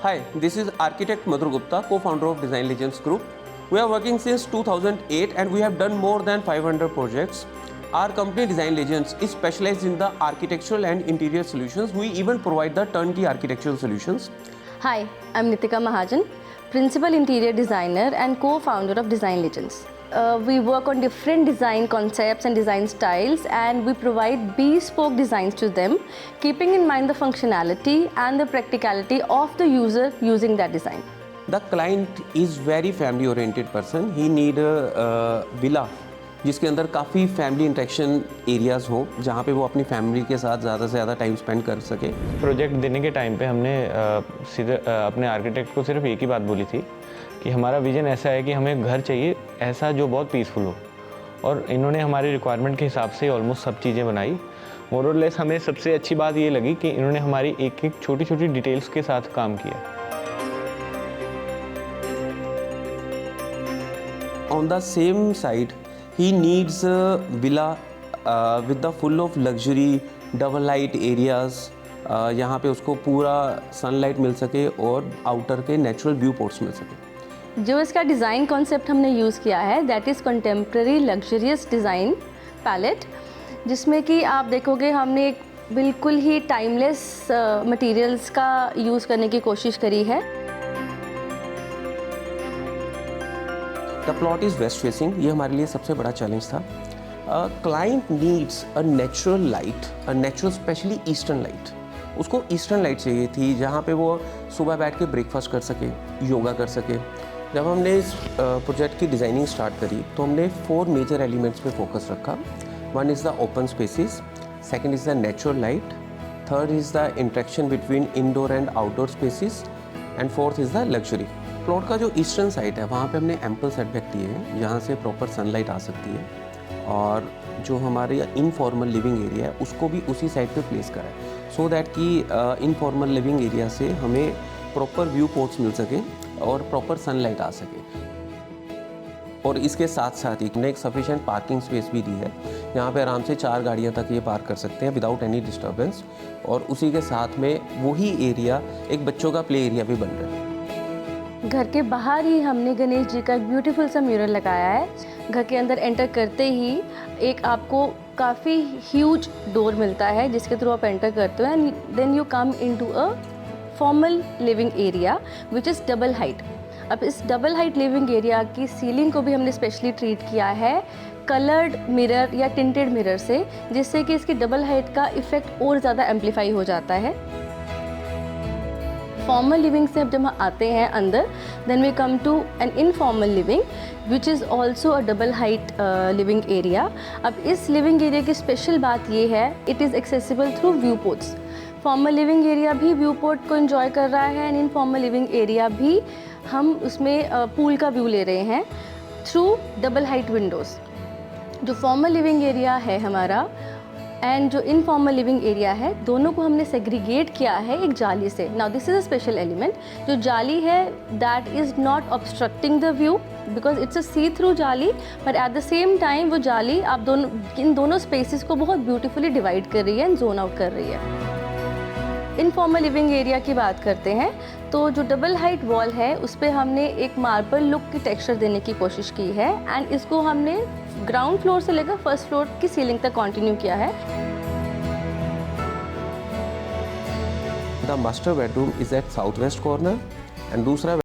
Hi, this is architect Madhur Gupta, co-founder of Design Legends Group. We are working since 2008 and we have done more than 500 projects. Our company Design Legends is specialized in the architectural and interior solutions. We even provide the turnkey architectural solutions. Hi, I'm Nitika Mahajan, Principal Interior Designer and co-founder of Design Legends. We work on different design concepts and design styles, and we provide bespoke designs to them, keeping in mind the functionality and the practicality of the user using that design. The client is very family oriented person. He need a villa जिसके अंदर काफ़ी family interaction areas हो, जहाँ पे वो अपनी family के साथ ज़्यादा से ज़्यादा टाइम स्पेंड कर सके। प्रोजेक्ट देने के टाइम पे हमने सीधे अपने आर्किटेक्ट को सिर्फ एक ही बात बोली थी कि हमारा विज़न ऐसा है कि हमें घर चाहिए ऐसा जो बहुत पीसफुल हो, और इन्होंने हमारी रिक्वायरमेंट के हिसाब से ऑलमोस्ट सब चीज़ें बनाई। मोर और लेस हमें सबसे अच्छी बात ये लगी कि इन्होंने हमारी एक एक छोटी छोटी डिटेल्स के साथ काम किया। On the same side, he needs a villa with the full of luxury, double light areas, यहाँ पे उसको पूरा सनलाइट मिल सके और आउटर के नेचुरल व्यू पोर्ट्स मिल सके। जो इसका डिज़ाइन कॉन्सेप्ट हमने यूज़ किया है, that is contemporary luxurious design palette, जिसमें कि आप देखोगे हमने एक बिल्कुल ही टाइमलेस मटेरियल्स का यूज़ करने की कोशिश करी है। The plot is west facing, ये हमारे लिए सबसे बड़ा चैलेंज था। Client needs a natural light, a natural specially eastern light. उसको ईस्टर्न लाइट चाहिए थी जहाँ पे वो सुबह बैठ के ब्रेकफास्ट कर सके, योगा कर सके। जब हमने इस प्रोजेक्ट की डिज़ाइनिंग स्टार्ट करी तो हमने 4 मेजर एलिमेंट्स पे फोकस रखा। One is the open spaces, second is the natural light, third is the interaction between indoor and outdoor spaces, and fourth is the luxury. Plot का जो eastern side है वहाँ पे हमने एम्पल सेटबैक दिए हैं जहाँ से प्रॉपर सनलाइट आ सकती है, और जो हमारे इनफॉर्मल लिविंग एरिया है उसको भी उसी साइड पे प्लेस करा है, सो दैट कि इनफॉर्मल लिविंग एरिया से हमें प्रॉपर व्यू पोर्ट्स मिल सके और प्रॉपर सनलाइट आ सके। और इसके साथ साथ ही हमने एक सफिशिएंट पार्किंग स्पेस भी दी है, यहाँ पे आराम से 4 गाड़ियाँ तक ये पार्क कर सकते हैं विदाउट एनी डिस्टर्बेंस, और उसी के साथ में वही एरिया एक बच्चों का प्ले एरिया भी बन रहा है। घर के बाहर ही हमने गणेश जी का एक ब्यूटीफुल सा म्यूरल लगाया है। घर के अंदर एंटर करते ही एक आपको काफ़ी ह्यूज डोर मिलता है जिसके थ्रू आप एंटर करते हो, and then you come into a formal living area which is double height. अब इस डबल हाइट लिविंग एरिया की सीलिंग को भी हमने स्पेशली ट्रीट किया है कलर्ड मिरर या टिंटेड मिरर से, जिससे कि इसकी डबल हाइट का इफ़ेक्ट और ज़्यादा एम्पलीफाई हो जाता है। फॉर्मल लिविंग से अब जब हम आते हैं अंदर, then we come to an informal living which is also a double height living area. अब इस लिविंग एरिया की स्पेशल बात ये है, it is accessible through view ports. Formal living area भी व्यू पोर्ट को एंजॉय कर रहा है, एंड इनफॉर्मल लिविंग एरिया भी हम उसमें पूल का व्यू ले रहे हैं थ्रू डबल हाइट विंडोज़। जो फॉर्मल लिविंग एरिया है हमारा एंड जो इनफॉर्मल लिविंग एरिया है, दोनों को हमने सेग्रीगेट किया है एक जाली से। Now this is a special element. जो जाली है that is not obstructing the view because it's a see through jaali, but at the same time वो जाली आप इन दोनों स्पेसिस को बहुत ब्यूटीफुली डिवाइड कर रही है एंड जोन आउट कर रही है। इनफॉर्मल लिविंग एरिया की बात करते हैं तो जो डबल हाइट वॉल है उस पर हमने एक मार्बल लुक की टेक्सचर देने की कोशिश की है, एंड इसको हमने ग्राउंड फ्लोर से लेकर फर्स्ट फ्लोर की सीलिंग तक कंटिन्यू किया है। The master bedroom is at south west corner and दूसरा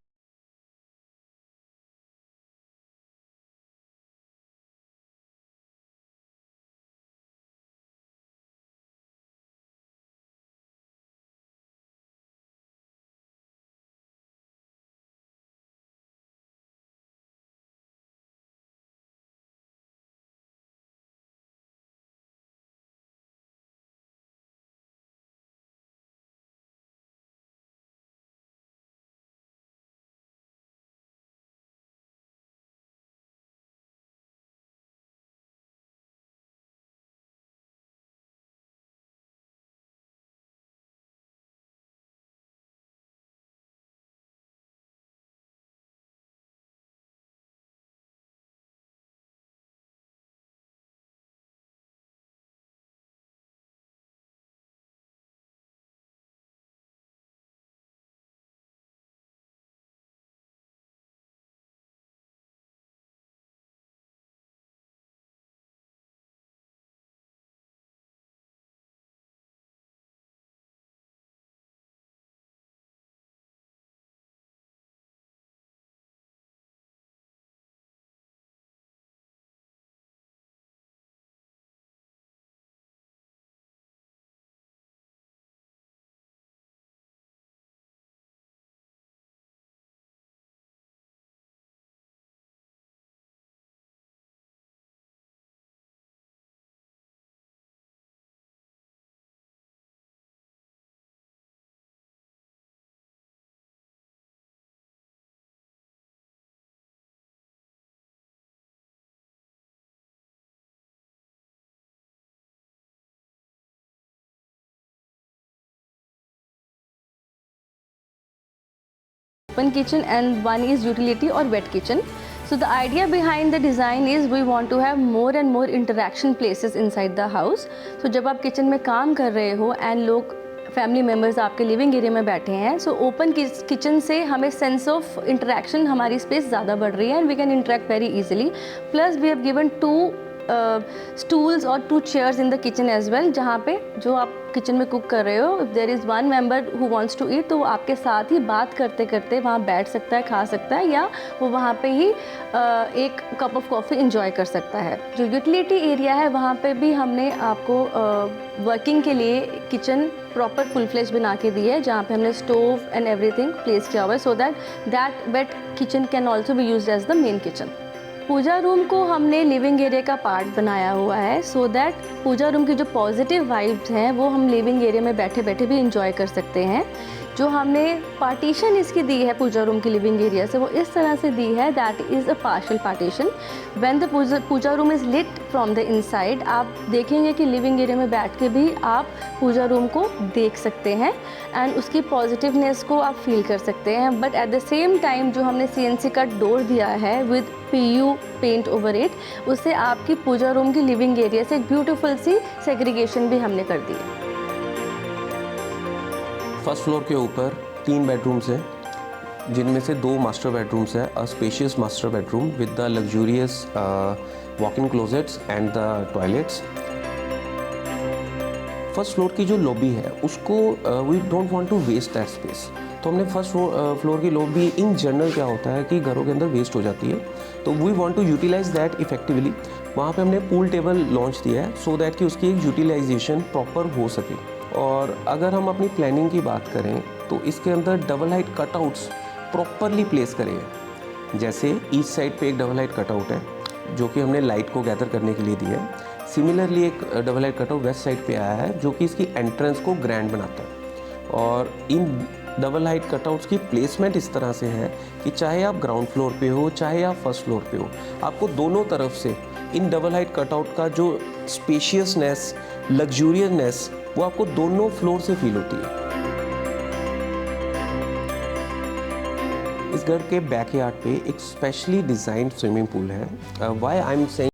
open kitchen and one is utility or wet kitchen. So the idea behind the design is we want to have more and more interaction places inside the house. So जब आप kitchen में काम कर रहे हो and लोग family members आपके living area में बैठे हैं, सो ओपन किचन से हमें सेंस ऑफ इंटरेक्शन, हमारी स्पेस ज़्यादा बढ़ रही है and we can interact very easily. Plus we have given 2 stools और 2 chairs in the kitchen as well, जहाँ पे जो आप किचन में कुक कर रहे हो, if there is one member who wants to eat, तो वो आपके साथ ही बात करते करते वहाँ बैठ सकता है, खा सकता है, या वो वहाँ पे ही एक कप ऑफ कॉफ़ी इंजॉय कर सकता है. जो यूटिलिटी एरिया है वहाँ पे भी हमने आपको वर्किंग के लिए किचन प्रॉपर फुल फ्लेश बना के दी है, जहाँ पे हमने स्टोव एंड एवरीथिंग प्लेस किया हुआ है, so that wet kitchen can also be used as the main kitchen. Puja room को हमने लिविंग एरिया का पार्ट बनाया हुआ है, सो दैट पूजा रूम की जो पॉजिटिव वाइब्स हैं वो हम लिविंग एरिया में बैठे बैठे भी इंजॉय कर सकते हैं. जो हमने पार्टीशन इसकी दी है पूजा रूम की लिविंग एरिया से, वो इस तरह से दी है that is a partial partition. When the puja room is lit from the inside, आप देखेंगे कि लिविंग एरिया में बैठ के भी आप पूजा रूम को देख सकते हैं एंड उसकी पॉजिटिवनेस को आप फील कर सकते हैं. But at the same time जो हमने CNC का डोर दिया है with PU paint over it, उससे आपकी पूजा रूम की लिविंग एरिया से एक ब्यूटीफुल सी सेग्रीगेशन भी हमने कर दी है. फर्स्ट फ्लोर के ऊपर 3 बेडरूम्स हैं, जिनमें से 2 मास्टर बेडरूम्स हैं. A spacious master bedroom with the luxurious walk in closets and the toilets. First floor की जो लॉबी है उसको we don't want to waste that space. तो हमने फर्स्ट फ्लोर की लॉबी, इन जनरल क्या होता है कि घरों के अंदर वेस्ट हो जाती है, तो we want to utilise that effectively. वहाँ पे हमने पूल टेबल लॉन्च दिया है सो दैट कि उसकी एक यूटिलाइजेशन प्रॉपर हो सके. और अगर हम अपनी प्लानिंग की बात करें तो इसके अंदर double height cutouts properly place करे हैं. जैसे ईच साइड पे एक डबल हाइट कटआउट है जो कि हमने लाइट को गैदर करने के लिए दिया है. सिमिलरली एक double height cutout west side पे आया है जो कि इसकी एंट्रेंस को ग्रैंड बनाता है. और इन डबल हाइट कटआउट्स की प्लेसमेंट इस तरह से है कि चाहे आप ग्राउंड फ्लोर पे हो चाहे आप फर्स्ट फ्लोर पे हो, आपको दोनों तरफ से इन डबल हाइट कटआउट का जो स्पेशियसनेस, लग्जूरियसनेस, वो आपको दोनों फ्लोर से फील होती है. इस घर के बैकयार्ड पे एक स्पेशली डिज़ाइंड स्विमिंग पूल है. Why I am saying